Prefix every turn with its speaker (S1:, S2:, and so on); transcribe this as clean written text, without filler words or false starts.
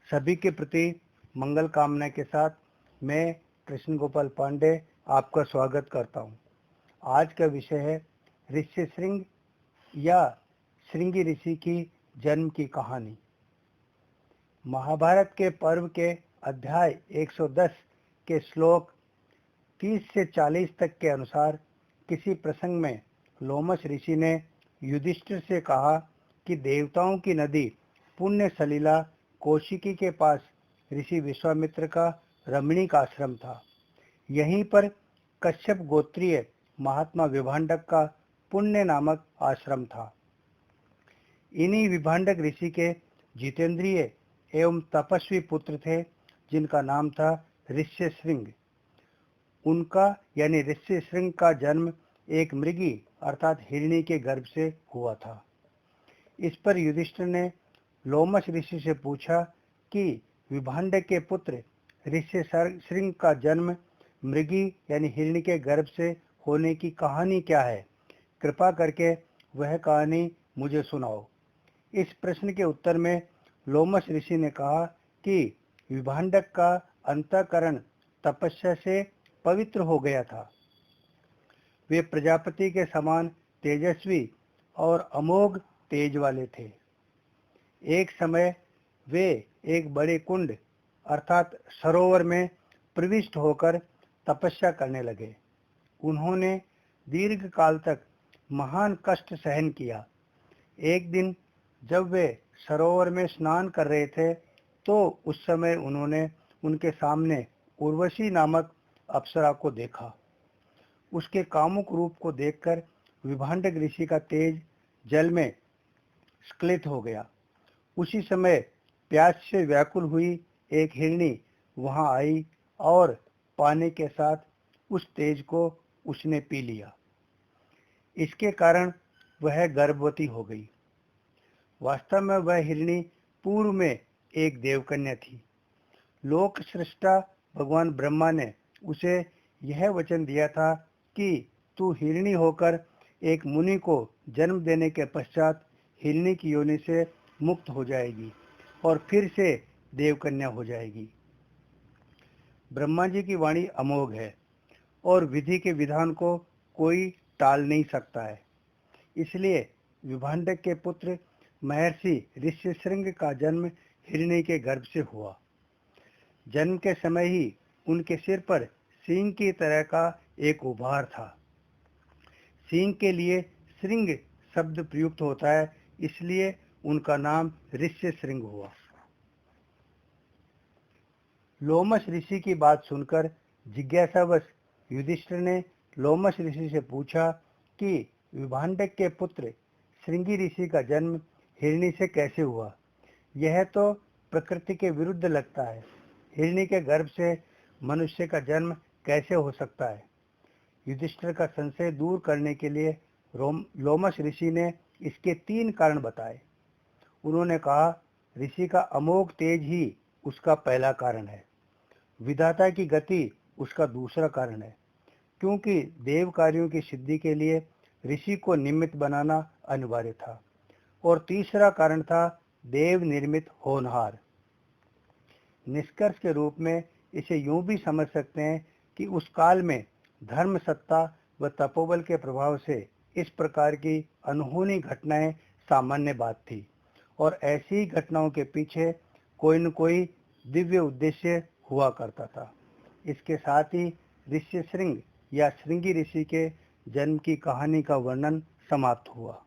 S1: सभी के प्रति मंगल कामना के साथ मैं कृष्ण गोपाल पांडे आपका स्वागत करता हूं। आज का विषय है ऋषि श्रृंग या श्रृंगी ऋषि की जन्म की कहानी। महाभारत के पर्व के अध्याय 110 के श्लोक 30 से 40 तक के अनुसार किसी प्रसंग में लोमश ऋषि ने युधिष्ठिर से कहा कि देवताओं की नदी पुण्य सलीला कौशिकी के पास ऋषि विश्वामित्र का रमणीक आश्रम था। यहीं पर कश्यप गोत्रीय महात्मा विभांडक का पुण्य नामक आश्रम था। इन्हीं विभांडक ऋषि के जितेंद्रिय एवं तपस्वी पुत्र थे जिनका नाम था ऋष्य श्रृंग। उनका यानी ऋष्य श्रृंग का जन्म एक मृगी अर्थात हिरणी के गर्भ से हुआ था। इस पर युधिष्ठिर ने लोमश ऋषि से पूछा कि विभांडक के पुत्र ऋष्य श्रृंग का जन्म मृगी यानी हिरणी के गर्भ से होने की कहानी क्या है? कृपा करके वह कहानी मुझे सुनाओ। इस प्रश्न के उत्तर में लोमश ऋषि ने कहा कि विभांडक का अंतःकरण तपस्या से पवित्र हो गया था। वे प्रजापति के समान तेजस्वी और अमोघ तेज वाले थे। एक समय वे एक बड़े कुंड अर्थात सरोवर में प्रविष्ट होकर तपस्या करने लगे। उन्होंने दीर्घ काल तक महान कष्ट सहन किया। एक दिन जब वे सरोवर में स्नान कर रहे थे तो उस समय उन्होंने उनके सामने उर्वशी नामक अप्सरा को देखा। उसके कामुक रूप को देखकर विभांडक ऋषि का तेज जल में स्खलित हो गया। उसी समय प्यास से व्याकुल हुई एक हिरणी वहां आई और पानी के साथ उस तेज को उसने पी लिया। इसके कारण वह गर्भवती हो गई। वास्तव में वह हिरणी पूर्व में एक देवकन्या थी। लोक सृष्टा भगवान ब्रह्मा ने उसे यह वचन दिया था कि तू हिरणी होकर एक मुनि को जन्म देने के पश्चात हिरणी की योनि से मुक्त हो जाएगी और फिर से देवकन्या हो जाएगी। ब्रह्मा जी की वाणी अमोघ है और विधि के विधान को कोई टाल नहीं सकता है। इसलिए विभांडक के पुत्र महर्षि ऋष्य श्रृंग का जन्म हिरणी के गर्भ से हुआ। जन्म के समय ही उनके सिर पर सिंह की तरह का एक उभार था। सिंह के लिए श्रृंग शब्द प्रयुक्त होता है, इसलिए उनका नाम ऋष्य श्रृंग हुआ। लोमश ऋषि की बात सुनकर जिज्ञासावश युधिष्ठिर ने लोमश ऋषि से पूछा कि विभांडक के पुत्र श्रृंगी ऋषि का जन्म हिरणी से कैसे हुआ? यह तो प्रकृति के विरुद्ध लगता है। हिरणी के गर्भ से मनुष्य का जन्म कैसे हो सकता है? युधिष्ठिर का संशय दूर करने के लिए लोमश ऋषि ने इसके 3 कारण बताए। उन्होंने कहा, ऋषि का अमोघ तेज ही उसका पहला कारण है। विधाता की गति उसका दूसरा कारण है, क्योंकि देव कार्यों की सिद्धि के लिए ऋषि को निमित्त बनाना अनिवार्य था। और तीसरा कारण था देव निर्मित होनहार। निष्कर्ष के रूप में इसे यूं भी समझ सकते हैं कि उस काल में धर्म सत्ता व तपोबल के प्रभाव से इस प्रकार की अनहोनी घटनाएं सामान्य बात थी और ऐसी ही घटनाओं के पीछे कोई न कोई दिव्य उद्देश्य हुआ करता था। इसके साथ ही ऋष्य श्रृंग या श्रृंगी ऋषि के जन्म की कहानी का वर्णन समाप्त हुआ।